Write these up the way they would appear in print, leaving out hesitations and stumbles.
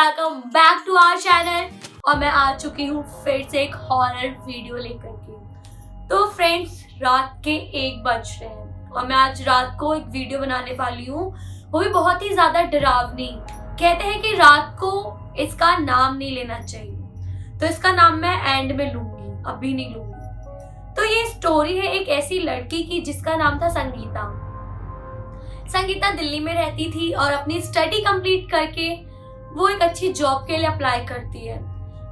Welcome back to our channel. और मैं आ चुकी हूँ फिर से एक हॉरर वीडियो लेकर के। तो फ्रेंड्स, रात के 1 बज रहे हैं और मैं आज रात को एक वीडियो बनाने वाली हूँ, वो भी बहुत ही ज्यादा डरावनी। कहते हैं कि रात को इसका नाम नहीं लेना चाहिए, तो इसका नाम मैं एंड में लूंगी, अभी नहीं लूंगी। तो ये स्टोरी है एक ऐसी लड़की की जिसका नाम था संगीता। संगीता दिल्ली में रहती थी और अपनी स्टडी कंप्लीट करके वो एक अच्छी जॉब के लिए अप्लाई करती है।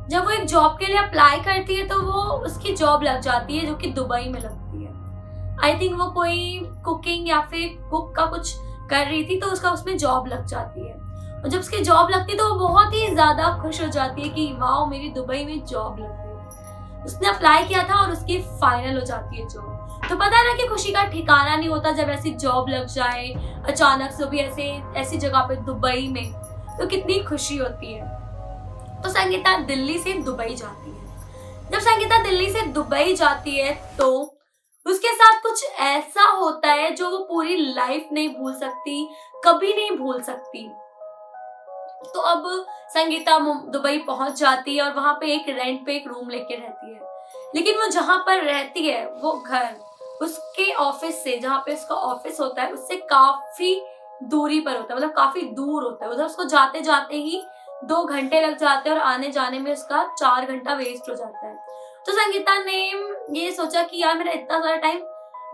जब वो एक जॉब के लिए अप्लाई करती है तो वो उसकी जॉब लग जाती है, जो कि दुबई में लगती है। आई थिंक वो कोई कुकिंग या फिर कुक का कुछ कर रही थी, तो उसका उसमें जॉब लग जाती है। और जब उसकी जॉब लगती है तो वो बहुत ही ज्यादा खुश हो जाती है कि वाह, मेरी दुबई में जॉब लग गई। उसने अप्लाई किया था और उसकी फाइनल हो जाती है जॉब। तो पता है ना कि खुशी का ठिकाना नहीं होता जब ऐसी जॉब लग जाए अचानक से, भी ऐसी जगह पे दुबई में, तो कितनी खुशी होती है। तो संगीता दिल्ली से दुबई जाती है। जब संगीता दिल्ली से दुबई जाती है तो उसके साथ कुछ ऐसा होता है जो वो पूरी लाइफ नहीं भूल सकती, कभी नहीं भूल सकती। तो अब संगीता दुबई पहुंच जाती है और वहां पे एक रेंट पे एक रूम लेके रहती है। लेकिन वो जहां पर रहती है वो घर उसके ऑफिस से, जहाँ पे उसका ऑफिस होता है, उससे काफी दूरी पर होता है, मतलब काफी दूर होता है। उधर उसको जाते जाते ही 2 घंटे लग जाते हैं और आने जाने में उसका 4 घंटा वेस्ट हो जाता है। तो संगीता ने ये सोचा कि यार, मेरा इतना सारा टाइम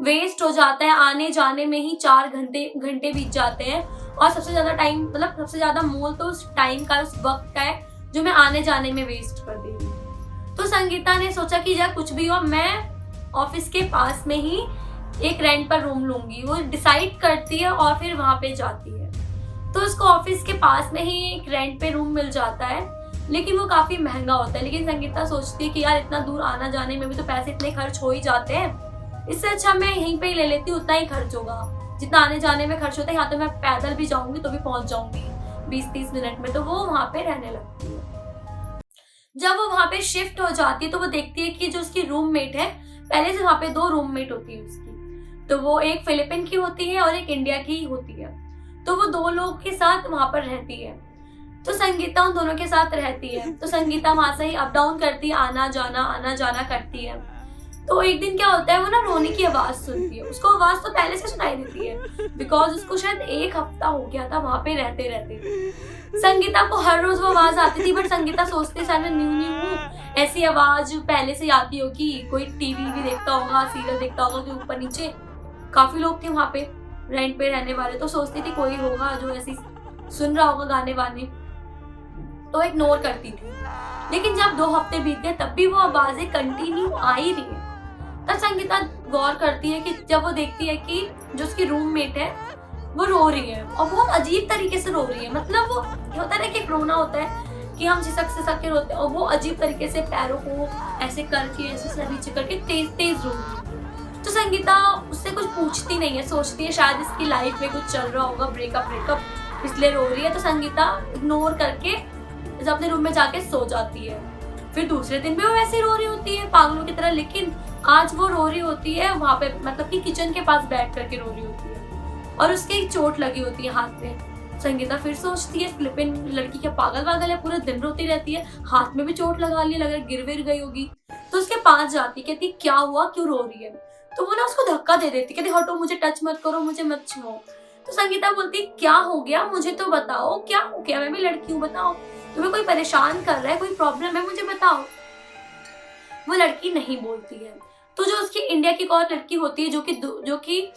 वेस्ट हो जाता है, आने जाने में ही 4 घंटे बीत जाते हैं। और सबसे ज्यादा टाइम, मतलब सबसे ज्यादा मोल तो उस टाइम का, उस वक्त का है जो मैं आने जाने में वेस्ट कर दे रही हूँ। तो संगीता ने सोचा कि यार कुछ भी हो, मैं ऑफिस के पास में ही एक रेंट पर रूम लूंगी। वो डिसाइड करती है और फिर वहां पे जाती है। तो उसको ऑफिस के पास में ही एक रेंट पे रूम मिल जाता है, लेकिन वो काफी महंगा होता है। लेकिन संगीता सोचती है कि यार, इतना दूर आना जाने में भी तो पैसे इतने खर्च हो ही जाते हैं, इससे अच्छा मैं यहीं पे ही ले लेती हूँ, उतना ही खर्च होगा जितना आने जाने में खर्च होता है। यहाँ तो मैं पैदल भी जाऊंगी तो भी पहुंच जाऊंगी 20-30 मिनट में। तो वो वहां पे रहने लगती है। जब वो वहां पे शिफ्ट हो जाती है तो वो देखती है कि जो उसकी रूममेट है, पहले से वहां पे 2 रूममेट होती है उसकी। तो वो एक फिलिपिन की होती है और एक इंडिया की होती है। तो वो 2 लोग के साथ वहां पर रहती है। तो संगीता उन दोनों के साथ रहती है। तो संगीता वहां से ही अप डाउन करती है, आना जाना करती है। तो एक दिन क्या होता है, वो ना रोने की आवाज सुनती है। उसको आवाज तो पहले से सुनाई देती है, बिकॉज उसको शायद 1 हफ्ता हो गया था वहां पे रहते रहते। संगीता को हर रोज वो आवाज आती थी, बट संगीता सोचती शायद मैं न्यू हूँ, ऐसी आवाज पहले से आती होगी, कोई टीवी भी देखता होगा, सीरियल देखता होगा, कि ऊपर नीचे काफी लोग थे वहां पे रेंट पे रहने वाले। तो सोचती थी कोई होगा जो ऐसी सुन रहा होगा गाने वाने, तो इग्नोर करती थी। लेकिन जब 2 हफ्ते बीत गए तब भी वो आवाजें कंटिन्यू आ ही रही है। तब संगीता गौर करती है कि जब वो देखती है कि जो उसकी रूममेट है वो रो रही है, और बहुत अजीब तरीके से रो रही है। मतलब वो होता है ना कि रोना होता है कि हम सिसक के रोते हैं, और वो अजीब तरीके से पैरों को ऐसे करके, ऐसे सर नीचे करके तेज रो रही है। तो संगीता उससे कुछ पूछती नहीं है, सोचती है शायद इसकी लाइफ में कुछ चल रहा होगा, ब्रेकअप इसलिए रो रही है। तो संगीता इग्नोर करके अपने रूम में जाके सो जाती है। फिर दूसरे दिन भी वो वैसे ही रो रही होती है पागलों की तरह, लेकिन आज वो रो रही होती है वहां पे, मतलब कि किचन के पास बैठ करके रो रही होती है, और उसके एक चोट लगी होती है हाथ में। संगीता फिर सोचती है, फिलिपिन लड़की क्या पागल है, पूरे दिन रोती रहती है, हाथ में भी चोट लगा ली, लग रहा गिर गई होगी। तो उसके पास जाती, कहती क्या हुआ, क्यों रो रही है। तो वो ना उसको धक्का दे देती, कहती हटो, मुझे टच मत करो, मुझे मत छुओ। तो संगीता बोलती क्या हो गया, मुझे तो बताओ, क्या हो गया, मैं भी लड़की हूँ, बताओ, तुम्हें कोई परेशान कर रहा है, कोई प्रॉब्लम है, मुझे बताओ। वो लड़की नहीं बोलती है। तो जो उसकी इंडिया की एक और लड़की होती है जो कि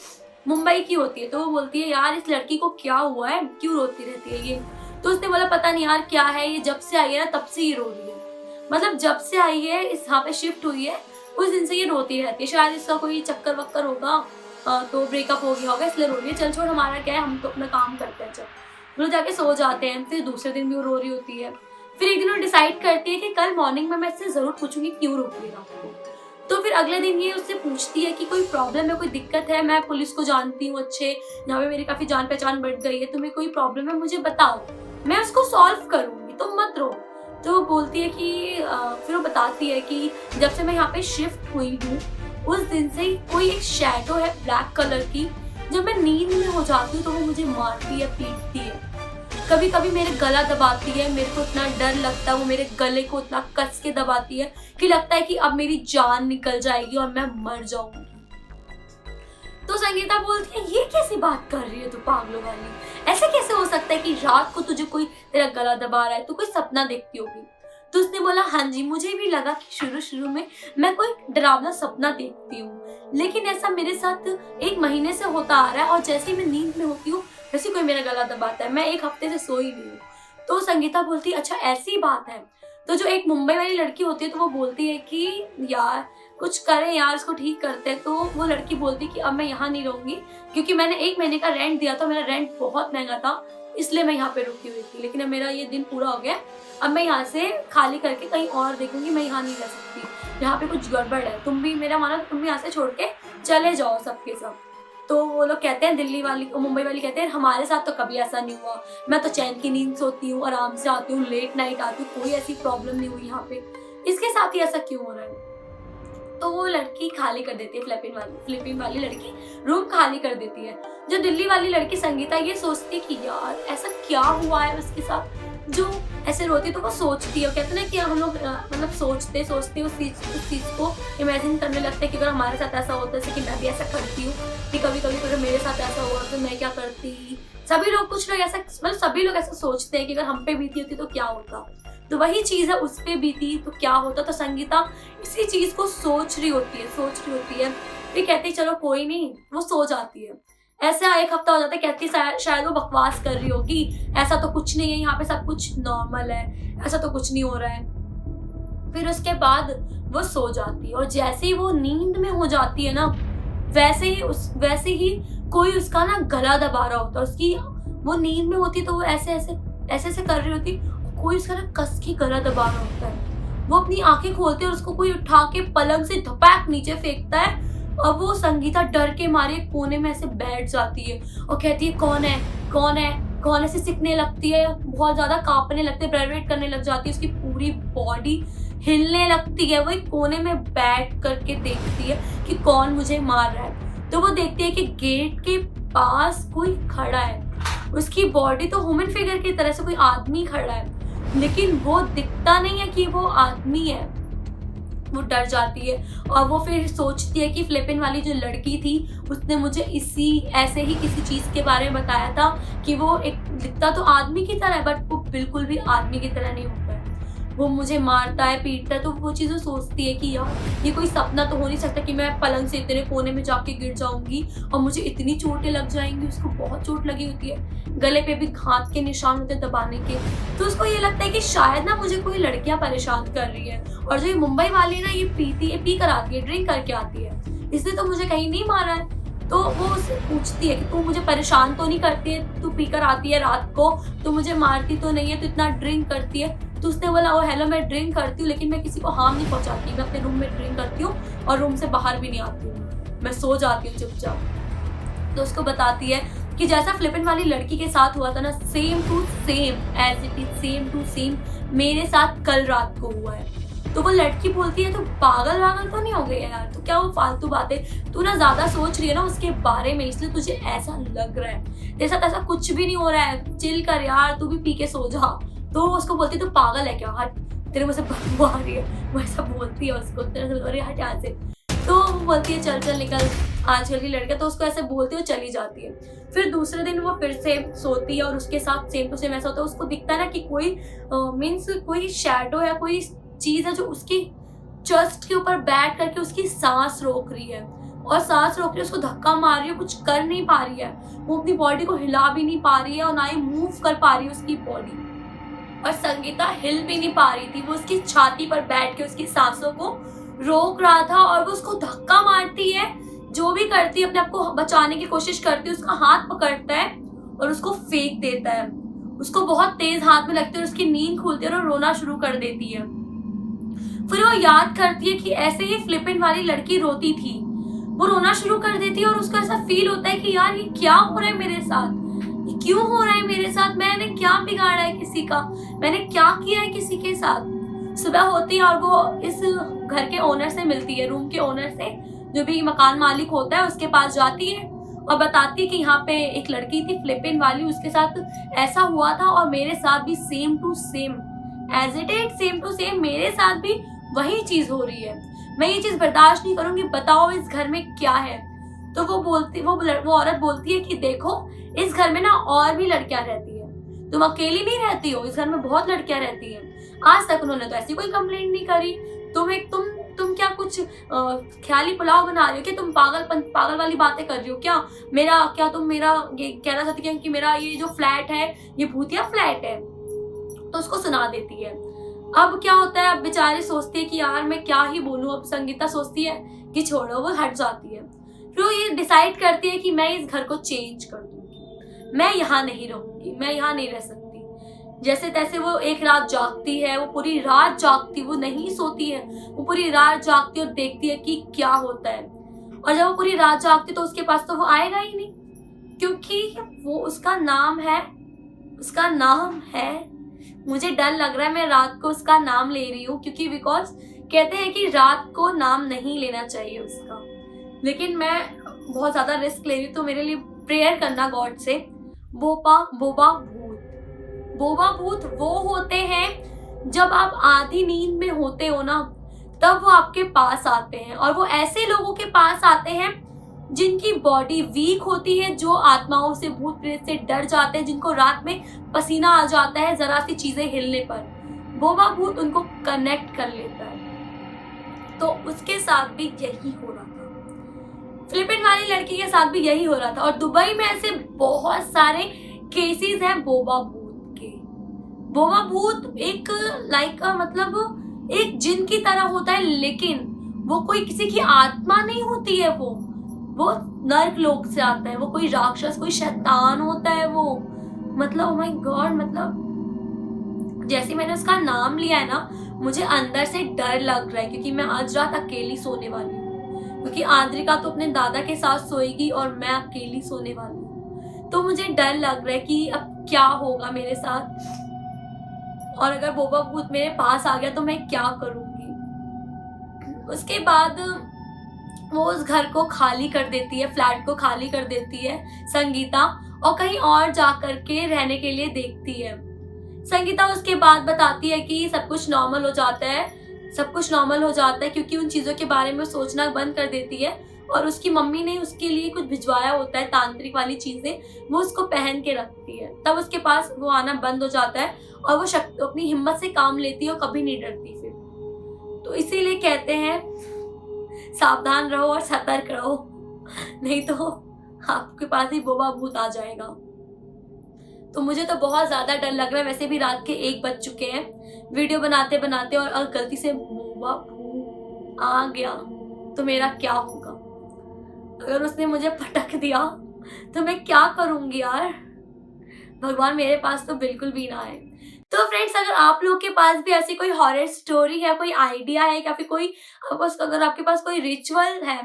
मुंबई की होती है, तो वो बोलती है यार, इस लड़की को क्या हुआ है, क्यों रोती रहती है ये। तो उसने बोला पता नहीं यार क्या है, ये जब से आई है ना तब से ही रो रही है। मतलब जब से आई है, इस यहाँ पे शिफ्ट हुई है, उस दिन से ये रोती रहती है। शायद इसका कोई चक्कर वक्कर होगा, तो ब्रेकअप हो गया होगा, इसलिए रो रही है। चल छोड़, हमारा क्या है, हम तो अपना काम करते हैं, चल। वो लोग जाके सो जाते हैं। फिर दूसरे दिन भी वो रो रही होती है। फिर एक दिन वो डिसाइड करती है कि कल मॉर्निंग में मैं इससे जरूर पूछूंगी क्यों रो रही है रात को। तो फिर अगले दिन ये उससे पूछती है कि कोई प्रॉब्लम है, कोई दिक्कत है, मैं पुलिस को जानती हूँ अच्छे, यहाँ पे मेरी काफी जान पहचान बढ़ गई है, तुम्हें कोई प्रॉब्लम है मुझे बताओ, मैं उसको सॉल्व करूंगी, तुम मत रो। तो वो बोलती है कि फिर वो बताती है कि जब से मैं यहाँ पे शिफ्ट हुई हूँ उस दिन से कोई एक शैडो है ब्लैक कलर की, जब मैं नींद में हो जाती हूँ तो वो मुझे मारती है, पीटती है। कभी कभी मेरे गला दबाती है, मेरे को इतना डर लगता है, वो मेरे गले को इतना कस के दबाती है कि लगता है कि अब मेरी जान निकल जाएगी और मैं मर जाऊंगी। तो संगीता बोलती है ये कैसी बात कर रही है तू पागलों वाली, ऐसे कैसे हो सकता है कि रात को तुझे कोई तेरा गला दबा रहा है, तू कोई सपना देखती होगी। तो उसने बोला हाँ जी, मुझे भी लगा कि शुरू में मैं कोई डरावना सपना देखती हूँ, लेकिन ऐसा मेरे साथ 1 महीने से होता आ रहा है और जैसे ही मैं नींद में होती हूँ वैसे कोई मेरा गला दबाता है, मैं 1 हफ्ते से सोई नहीं हूँ। तो संगीता बोलती अच्छा ऐसी बात है। तो जो एक मुंबई वाली लड़की होती है तो वो बोलती है कि यार कुछ करें यार, इसको ठीक करते हैं। तो वो लड़की बोलती है कि अब मैं यहाँ नहीं रहूंगी, क्योंकि मैंने 1 महीने का रेंट दिया था, मेरा रेंट बहुत महंगा था, इसलिए मैं यहाँ पे रुकी हुई थी, लेकिन अब मेरा ये दिन पूरा हो गया, अब मैं यहाँ से खाली करके कहीं और देखूंगी, मैं यहाँ नहीं रह सकती, यहाँ पे कुछ गड़बड़ है, तुम भी मेरा मानो, तुम भी यहाँ से छोड़ के चले जाओ सबके सब। तो वो लोग कहते हैं, दिल्ली वाली मुंबई वाली कहते हैं हमारे साथ तो कभी ऐसा नहीं हुआ, मैं तो चैन की नींद सोती हूँ, आराम से आती हूँ, लेट नाइट आती हूँ, कोई ऐसी प्रॉब्लम नहीं हुई यहाँ पे, इसके साथ ही ऐसा क्यों हो रहा है। तो वो लड़की खाली कर देती है, फिलिपीन वाली लड़की रूम खाली कर देती है। जो दिल्ली वाली लड़की संगीता ये सोचती है कि यार ऐसा क्या हुआ है उसके साथ, जो ऐसे रोती, तो वो सोचती है, कहते हैं ना कि हम लोग मतलब सोचते उस चीज को इमेजिन करने लगते हैं कि अगर हमारे साथ ऐसा होता है, जैसे कि मैं भी ऐसा करती हूँ कि कभी कभी अगर मेरे साथ ऐसा हुआ तो मैं क्या करती। सभी लोग, कुछ लोग ऐसा, मतलब सभी लोग ऐसा सोचते हैं कि अगर हम पे बीती होती तो क्या होता, तो वही चीज है उस पे बीती तो क्या होता। तो संगीता इसी चीज को सोच रही होती है, फिर कहती चलो कोई नहीं, वो सो जाती है। ऐसा 1 हफ्ता हो जाता है, कहती शायद वो बकवास कर रही होगी, ऐसा तो कुछ नहीं है, यहाँ पे सब कुछ नॉर्मल है, ऐसा तो कुछ नहीं हो रहा है। फिर उसके बाद वो सो जाती है और जैसे ही वो नींद में हो जाती है ना, वैसे ही कोई उसका ना गला दबा रहा होता है, उसकी वो नींद में होती तो वो ऐसे कर रही होती, कोई उसका ना कस की गला दबा रहा होता है। वो अपनी आंखें खोलती है और उसको कोई उठा के पलंग से धपाक नीचे फेंकता है और वो संगीता डर के मारे कोने में ऐसे बैठ जाती है और कहती है कौन है से सिकने लगती है, बहुत ज्यादा कांपने लगती है, वाइब्रेट करने लग जाती है, उसकी पूरी बॉडी हिलने लगती है। वो एक कोने में बैठ करके देखती है कि कौन मुझे मार रहा है। तो वो देखती है कि गेट के पास कोई खड़ा है, उसकी बॉडी तो ह्यूमन फिगर की तरह से कोई आदमी खड़ा है, लेकिन वो दिखता नहीं है कि वो आदमी है। वो डर जाती है और वो फिर सोचती है कि फिलिपीन वाली जो लड़की थी उसने मुझे ऐसे ही किसी चीज के बारे में बताया था कि वो एक दिखता तो आदमी की तरह है, बट वो बिल्कुल भी आदमी की तरह नहीं होता है, वो मुझे मारता है, पीटता है। तो वो चीज़ें सोचती है कि यार ये कोई सपना तो हो नहीं सकता कि मैं पलंग से इतने कोने में जाके गिर जाऊंगी और मुझे इतनी चोटें लग जाएंगी। उसको बहुत चोट लगी होती है, गले पे भी घात के निशान होते दबाने के। तो उसको ये लगता है कि शायद ना मुझे कोई लड़कियां परेशान कर रही है, और जो ये मुंबई वाली ना ये पी कर आती है, ड्रिंक करके आती है, इसलिए तो मुझे कहीं नहीं मारा है। तो वो उससे पूछती है कि तू मुझे परेशान तो नहीं करती है, तू पीकर आती है रात को, तू मुझे मारती तो नहीं है, तू इतना ड्रिंक करती है। तो उसने बोला ओ हेलो, मैं ड्रिंक करती हूँ लेकिन मैं किसी को हार्म नहीं पहुंचाती, मैं अपने रूम में ड्रिंक करती हूँ और रूम से बाहर भी नहीं आती हूँ, मैं सो जाती हूँ चुपचाप। तो उसको बताती है कि जैसा फिलिपीन वाली लड़की के साथ हुआ था ना, same to same as it is, same to same मेरे साथ कल रात को हुआ है। तो वो लड़की बोलती है तो पागल तो नहीं हो गई यार, तो क्या वो फालतू बातें, तू ना ज्यादा सोच रही है ना उसके बारे में, इसलिए तुझे ऐसा लग रहा है, तेरे साथ ऐसा कुछ भी नहीं हो रहा है, चिल कर यार, तू भी पी के सो जा। तो उसको बोलती है तो पागल है क्या, हट, तेरे मुझसे बदबू आ रही है, वो ऐसा बोलती है उसको, तेरे हट यहाँ से। तो वो बोलती है चल चल निकल, आजकल की लड़कियां तो उसको ऐसे बोलती है, चली जाती है। फिर दूसरे दिन वो फिर से सोती है और उसके साथ सेम टू सेम ऐसा होता है, उसको दिखता है ना कि कोई मीन्स कोई शैडो या कोई चीज है जो उसकी चेस्ट के ऊपर बैठ करके उसकी सांस रोक रही है, और सांस रोक रही है, उसको धक्का मार रही है, कुछ कर नहीं पा रही है, वो अपनी बॉडी को हिला भी नहीं पा रही है और ना ही मूव कर पा रही है उसकी बॉडी। और संगीता हिल भी नहीं पा रही थी, वो उसकी छाती पर बैठ के उसकी सांसों को रोक रहा था और वो उसको धक्का मारती है, जो भी करती है अपने आप को बचाने की कोशिश करती है, उसका हाथ पकड़ता है और उसको फेंक देता है। उसको बहुत तेज हाथ में लगती है और उसकी नींद खुलती है और रोना शुरू कर देती है। फिर वो याद करती है कि ऐसे ही फिलिपीन वाली लड़की रोती थी, वो रोना शुरू कर देती है और उसको ऐसा फील होता है कि यार ये क्या हो रहा है मेरे साथ, ये क्यों हो रहा है मेरे साथ, मैंने क्या बिगाड़ा है किसी का, मैंने क्या किया है किसी के साथ। सुबह होती है और वो इस घर के ओनर से मिलती है, रूम के ओनर से, जो भी मकान मालिक होता है उसके पास जाती है और बताती है कि यहाँ पे एक लड़की थी फिलिपिन वाली, उसके साथ ऐसा हुआ था और मेरे साथ भी same to same, as it is same to same मेरे साथ भी वही चीज हो रही है। मैं ये चीज बर्दाश्त नहीं करूंगी, बताओ इस घर में क्या है। तो वो औरत बोलती है कि देखो इस घर में ना और भी लड़कियां रहती है, तुम अकेली नहीं रहती हो, इस घर में बहुत लड़कियां रहती हैं। आज तक उन्होंने तो ऐसी कोई कंप्लेंट नहीं करी। तुम क्या कुछ ख्याली पुलाव बना रही हो क्या? तुम पागल वाली बातें कर रही हो क्या? तुम मेरा ये कहना चाहती हो कि मेरा ये जो फ्लैट है ये भूतिया फ्लैट है? तो उसको सुना देती है। अब क्या होता है, अब बेचारी सोचती है कि यार मैं क्या ही बोलूं। अब संगीता सोचती है कि छोड़ो, वो हट जाती है। फिर वो ये डिसाइड करती है कि मैं इस घर को चेंज कर दूंगी, मैं यहाँ नहीं रहूंगी, मैं यहाँ नहीं रह सकती। जैसे तैसे वो एक रात जागती है, वो पूरी रात जागती, वो नहीं सोती है, वो पूरी रात जागती और देखती है कि क्या होता है। और जब वो पूरी रात जागती तो उसके पास तो वो आएगा ही नहीं, क्योंकि वो उसका नाम है। मुझे डर लग रहा है मैं रात को उसका नाम ले रही हूँ, क्योंकि बिकॉज कहते हैं कि रात को नाम नहीं लेना चाहिए उसका। लेकिन मैं बहुत ज्यादा रिस्क ले रही हूँ, तो मेरे लिए प्रेयर करना गॉड से। बोबा भूत वो होते हैं जब आप आधी नींद में होते हो ना, तब वो आपके पास आते हैं। और वो ऐसे लोगों के पास आते हैं जिनकी बॉडी वीक होती है, जो आत्माओं से, भूत प्रेत से डर जाते हैं, जिनको रात में पसीना आ जाता है जरा सी चीजें हिलने पर। बोबा भूत उनको कनेक्ट कर लेता है। तो उसके साथ भी यही हो रहा था, फिलिपिन वाली लड़की के साथ भी यही हो रहा था। और दुबई में ऐसे बहुत सारे केसेस हैं बोबा भूत के। बोबा भूत एक मतलब एक जिन की तरह होता है, लेकिन वो कोई किसी की आत्मा नहीं होती है। वो नर्क लोक से आता है, वो कोई राक्षस, कोई शैतान होता है वो। मतलब ओ माय गॉड, मतलब जैसे मैंने उसका नाम लिया है ना, मुझे अंदर से डर लग रहा है, क्योंकि मैं आज रात अकेली सोने वाली हूँ। क्योंकि आद्रिका तो अपने दादा के साथ सोएगी और मैं अकेली सोने वाली हूँ। तो मुझे डर लग रहा है कि अब क्या होगा मेरे साथ, और अगर बोबा भूत मेरे पास आ गया तो मैं क्या करूंगी। उसके बाद वो उस घर को खाली कर देती है, फ्लैट को खाली कर देती है संगीता, और कहीं और जा करके रहने के लिए देखती है। संगीता उसके बाद बताती है कि सब कुछ नॉर्मल हो जाता है, क्योंकि उन चीजों के बारे में सोचना बंद कर देती है। और उसकी मम्मी ने उसके लिए कुछ भिजवाया होता है, तांत्रिक वाली चीजें, वो उसको पहन के रखती है। तब उसके पास वो आना बंद हो जाता है और वो अपनी हिम्मत से काम लेती है और कभी नहीं डरती फिर। तो इसीलिए कहते हैं सावधान रहो और सतर्क रहो, नहीं तो आपके पास ही बोबा भूत आ जाएगा। तो मुझे तो बहुत ज्यादा डर लग रहा है। वैसे भी रात के 1 बज चुके हैं वीडियो बनाते बनाते, और अगर गलती से बोबा भूत आ गया तो मेरा क्या होगा? अगर उसने मुझे पटक दिया तो मैं क्या करूंगी यार? भगवान मेरे पास तो बिल्कुल भी ना आए। तो फ्रेंड्स, अगर आप लोग के पास भी ऐसी कोई हॉरर स्टोरी है, कोई आइडिया है, या फिर अगर आपके पास कोई रिचुअल है,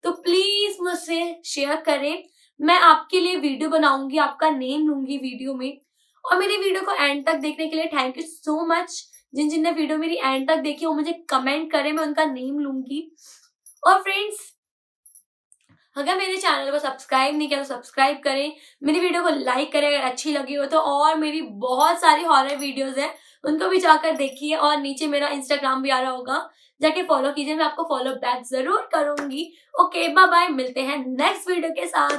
तो प्लीज मुझसे शेयर करें। मैं आपके लिए वीडियो बनाऊंगी, आपका नेम लूंगी वीडियो में। और मेरी वीडियो को एंड तक देखने के लिए थैंक यू सो मच। जिन ने वीडियो मेरी एंड तक देखी वो मुझे कमेंट करें, मैं उनका नेम लूंगी। और फ्रेंड्स, अगर मेरे चैनल को सब्सक्राइब नहीं किया तो सब्सक्राइब करें, मेरी वीडियो को लाइक करें अगर अच्छी लगी हो तो। और मेरी बहुत सारी हॉरर वीडियोस हैं, उनको भी जाकर देखिए। और नीचे मेरा इंस्टाग्राम भी आ रहा होगा, जाके फॉलो कीजिए, मैं आपको फॉलो बैक जरूर करूंगी। ओके, बाय बाय, मिलते हैं नेक्स्ट वीडियो के साथ।